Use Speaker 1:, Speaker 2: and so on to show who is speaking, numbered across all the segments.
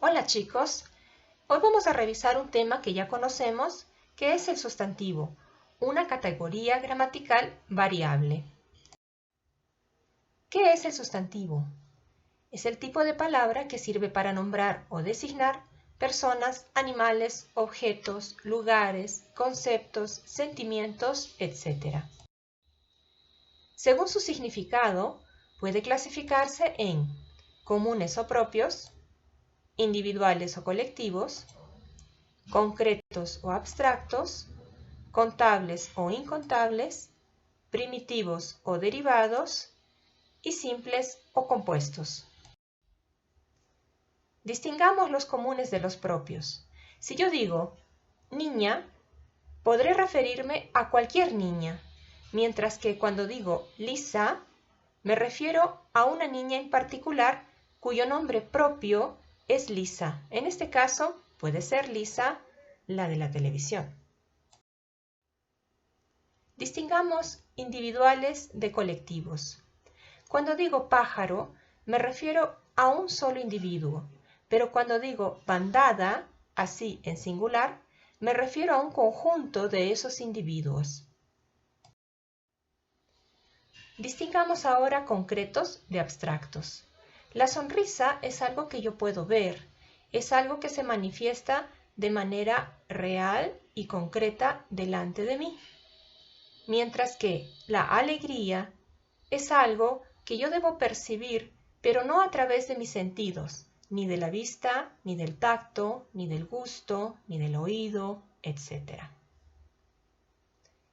Speaker 1: Hola chicos, hoy vamos a revisar un tema que ya conocemos, que es el sustantivo, una categoría gramatical variable. ¿Qué es el sustantivo? Es el tipo de palabra que sirve para nombrar o designar personas, animales, objetos, lugares, conceptos, sentimientos, etc. Según su significado, puede clasificarse en comunes o propios, individuales o colectivos, concretos o abstractos, contables o incontables, primitivos o derivados y simples o compuestos. Distingamos los comunes de los propios. Si yo digo niña, podré referirme a cualquier niña, mientras que cuando digo Lisa, me refiero a una niña en particular cuyo nombre propio es Lisa. En este caso, puede ser Lisa, la de la televisión. Distingamos individuales de colectivos. Cuando digo pájaro, me refiero a un solo individuo, pero cuando digo bandada, así en singular, me refiero a un conjunto de esos individuos. Distingamos ahora concretos de abstractos. La sonrisa es algo que yo puedo ver, es algo que se manifiesta de manera real y concreta delante de mí. Mientras que la alegría es algo que yo debo percibir, pero no a través de mis sentidos, ni de la vista, ni del tacto, ni del gusto, ni del oído, etc.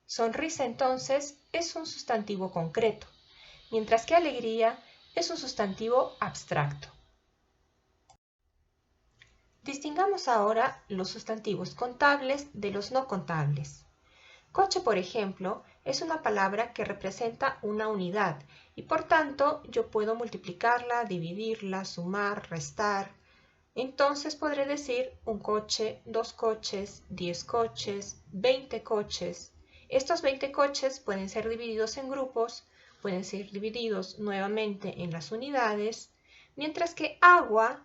Speaker 1: Sonrisa entonces es un sustantivo concreto, mientras que alegría es un sustantivo abstracto. Distingamos ahora los sustantivos contables de los no contables. Coche, por ejemplo, es una palabra que representa una unidad y por tanto yo puedo multiplicarla, dividirla, sumar, restar. Entonces podré decir un coche, 2 coches, 10 coches, 20 coches. Estos 20 coches pueden ser divididos en grupos, pueden ser divididos nuevamente en las unidades, mientras que agua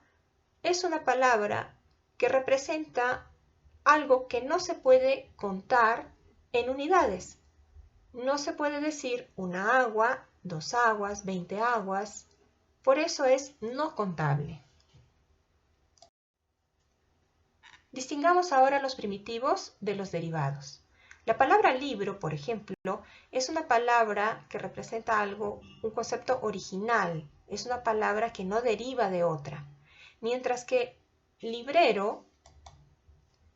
Speaker 1: es una palabra que representa algo que no se puede contar en unidades. No se puede decir una agua, 2 aguas, 20 aguas. Por eso es no contable. Distingamos ahora los primitivos de los derivados. La palabra libro, por ejemplo, es una palabra que representa algo, un concepto original. Es una palabra que no deriva de otra. Mientras que librero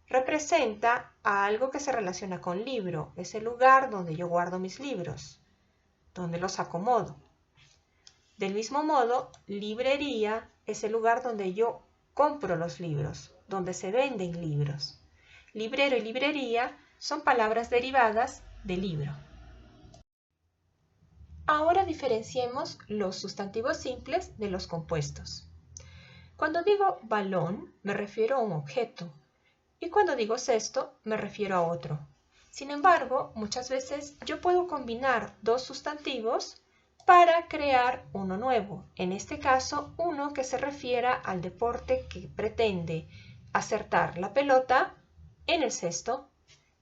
Speaker 1: representa a algo que se relaciona con libro. Es el lugar donde yo guardo mis libros, donde los acomodo. Del mismo modo, librería es el lugar donde yo compro los libros, donde se venden libros. Librero y librería son palabras derivadas de libro. Ahora diferenciemos los sustantivos simples de los compuestos. Cuando digo balón, me refiero a un objeto, y cuando digo cesto, me refiero a otro. Sin embargo, muchas veces yo puedo combinar dos sustantivos para crear uno nuevo. En este caso, uno que se refiera al deporte que pretende acertar la pelota en el cesto.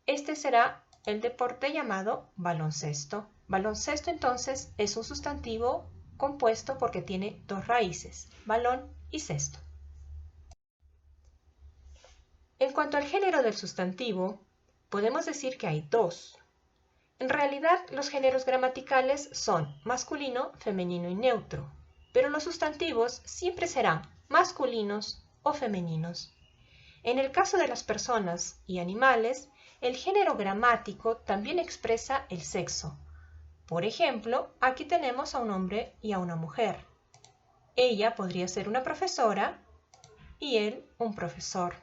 Speaker 1: Este será el deporte llamado baloncesto. Baloncesto entonces es un sustantivo compuesto porque tiene dos raíces, balón y cesto. En cuanto al género del sustantivo, podemos decir que hay dos. En realidad, los géneros gramaticales son masculino, femenino y neutro, pero los sustantivos siempre serán masculinos o femeninos. En el caso de las personas y animales, el género gramático también expresa el sexo. Por ejemplo, aquí tenemos a un hombre y a una mujer. Ella podría ser una profesora y él un profesor.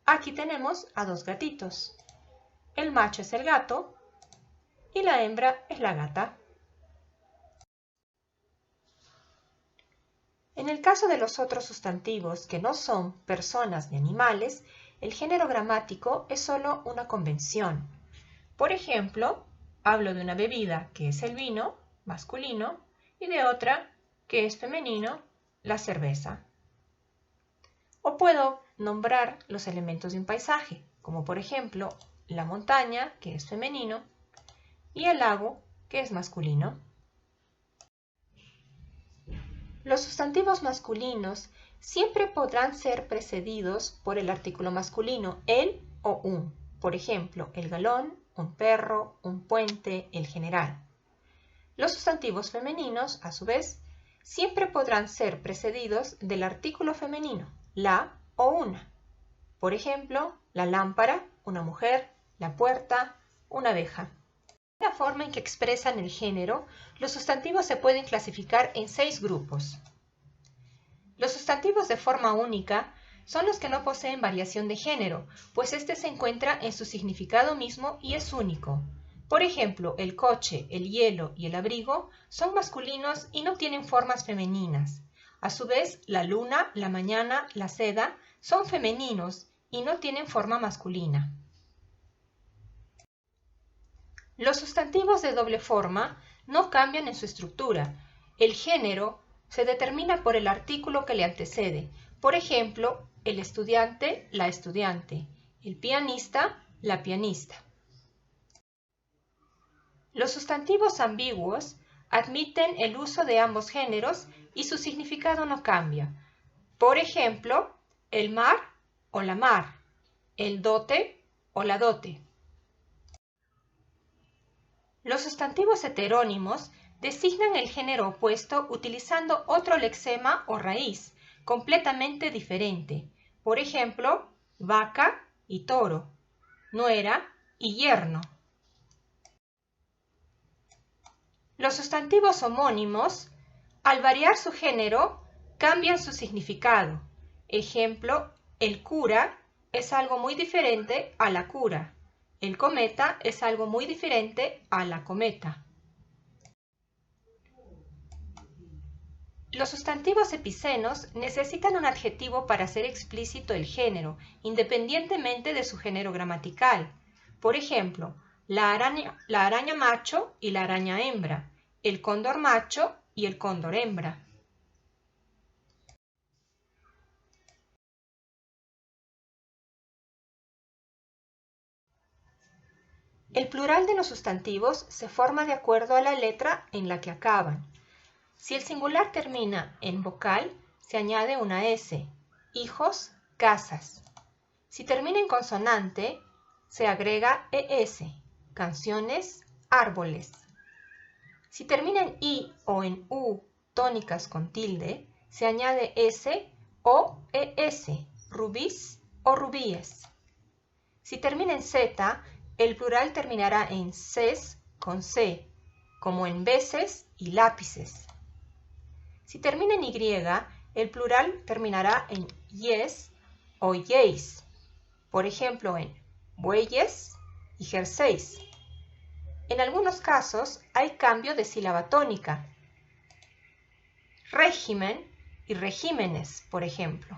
Speaker 1: Aquí tenemos a dos gatitos. El macho es el gato y la hembra es la gata. En el caso de los otros sustantivos que no son personas ni animales, el género gramático es solo una convención. Por ejemplo, hablo de una bebida que es el vino, masculino, y de otra que es femenino, la cerveza. O puedo nombrar los elementos de un paisaje, como por ejemplo la montaña, que es femenino, y el lago, que es masculino. Los sustantivos masculinos siempre podrán ser precedidos por el artículo masculino el o un. Por ejemplo, el galón, un perro, un puente, el general. Los sustantivos femeninos, a su vez, siempre podrán ser precedidos del artículo femenino, la o una. Por ejemplo, la lámpara, una mujer, la puerta, una abeja. De la forma en que expresan el género, los sustantivos se pueden clasificar en 6 grupos. Los sustantivos de forma única son los que no poseen variación de género, pues este se encuentra en su significado mismo y es único. Por ejemplo, el coche, el hielo y el abrigo son masculinos y no tienen formas femeninas. A su vez, la luna, la mañana, la seda son femeninos y no tienen forma masculina. Los sustantivos de doble forma no cambian en su estructura. El género se determina por el artículo que le antecede. Por ejemplo, el estudiante, la estudiante, el pianista, la pianista. Los sustantivos ambiguos admiten el uso de ambos géneros y su significado no cambia. Por ejemplo, el mar o la mar, el dote o la dote. Los sustantivos heterónimos designan el género opuesto utilizando otro lexema o raíz, completamente diferente. Por ejemplo, vaca y toro, nuera y yerno. Los sustantivos homónimos, al variar su género, cambian su significado. Ejemplo, el cura es algo muy diferente a la cura. El cometa es algo muy diferente a la cometa. Los sustantivos epicenos necesitan un adjetivo para hacer explícito el género, independientemente de su género gramatical. Por ejemplo, la araña macho y la araña hembra, el cóndor macho y el cóndor hembra. El plural de los sustantivos se forma de acuerdo a la letra en la que acaban. Si el singular termina en vocal, se añade una S, hijos, casas. Si termina en consonante, se agrega ES, canciones, árboles. Si termina en I o en U, tónicas con tilde, se añade S o ES, rubíes o rubíes. Si termina en Z, el plural terminará en ses con C, como en veces y lápices. Si termina en Y, el plural terminará en yes o yeis, por ejemplo en bueyes y jerseys. En algunos casos hay cambio de sílaba tónica, régimen y regímenes, por ejemplo.